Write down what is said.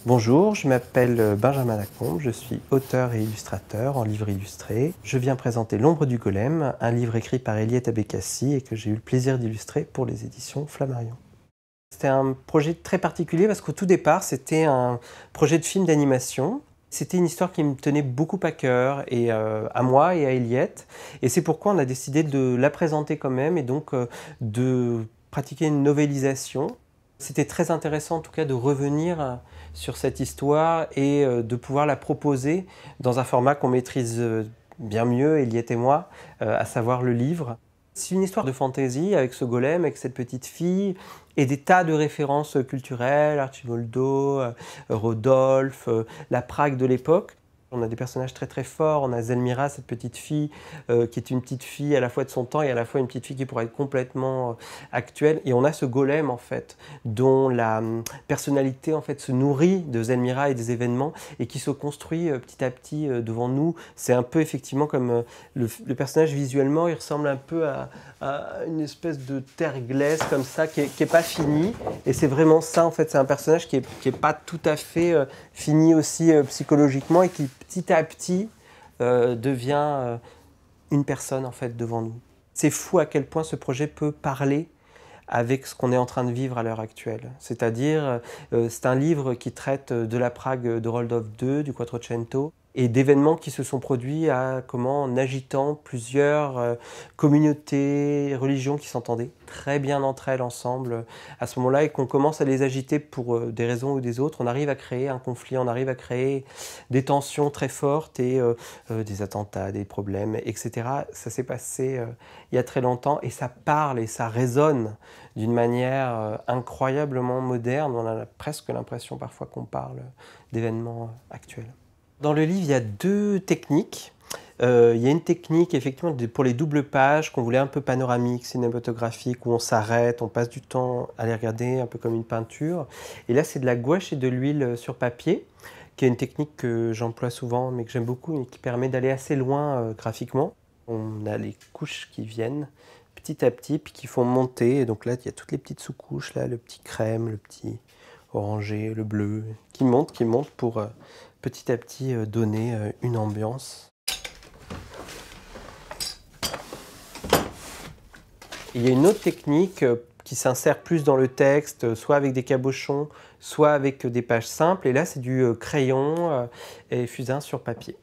Bonjour, je m'appelle Benjamin Lacombe, je suis auteur et illustrateur en livres illustrés. Je viens présenter L'ombre du golem, un livre écrit par Eliette Abékassi et que j'ai eu le plaisir d'illustrer pour les éditions Flammarion. C'était un projet très particulier parce qu'au tout départ, c'était un projet de film d'animation. C'était une histoire qui me tenait beaucoup à cœur, et à moi et à Eliette. Et c'est pourquoi on a décidé de la présenter quand même et donc de pratiquer une novélisation. C'était très intéressant en tout cas de revenir sur cette histoire et de pouvoir la proposer dans un format qu'on maîtrise bien mieux, Eliette et moi, à savoir le livre. C'est une histoire de fantaisie avec ce golem, avec cette petite fille et des tas de références culturelles, Archimoldo, Rodolphe, la Prague de l'époque. On a des personnages très très forts, on a Zelmira, cette petite fille qui est une petite fille à la fois de son temps et à la fois une petite fille qui pourrait être complètement actuelle. Et on a ce golem en fait, dont la personnalité en fait se nourrit de Zelmira et des événements et qui se construit petit à petit devant nous. C'est un peu effectivement comme le personnage visuellement, il ressemble un peu à une espèce de terre glaise comme ça qui est pas finie. Et c'est vraiment ça en fait, c'est un personnage qui est pas tout à fait fini aussi psychologiquement et qui petit à petit devient une personne en fait devant nous. C'est fou à quel point ce projet peut parler avec ce qu'on est en train de vivre à l'heure actuelle. C'est-à-dire, c'est un livre qui traite de la Prague de Roldov II, du Quattrocento, et d'événements qui se sont produits en agitant plusieurs communautés, religions qui s'entendaient très bien entre elles ensemble à ce moment-là, et qu'on commence à les agiter pour des raisons ou des autres. On arrive à créer un conflit, on arrive à créer des tensions très fortes et des attentats, des problèmes, etc. Ça s'est passé il y a très longtemps et ça parle et ça résonne d'une manière incroyablement moderne. On a presque l'impression parfois qu'on parle d'événements actuels. Dans le livre, il y a deux techniques. Il y a une technique effectivement pour les doubles pages qu'on voulait un peu panoramique, cinématographique, où on s'arrête, on passe du temps à les regarder, un peu comme une peinture. Et là, c'est de la gouache et de l'huile sur papier, qui est une technique que j'emploie souvent, mais que j'aime beaucoup et qui permet d'aller assez loin graphiquement. On a les couches qui viennent petit à petit, puis qui font monter. Et donc là, il y a toutes les petites sous-couches, là, le petit crème, le petit orangé, le bleu, qui montent pour petit à petit donner une ambiance. Il y a une autre technique qui s'insère plus dans le texte, soit avec des cabochons, soit avec des pages simples. Et là, c'est du crayon et fusain sur papier.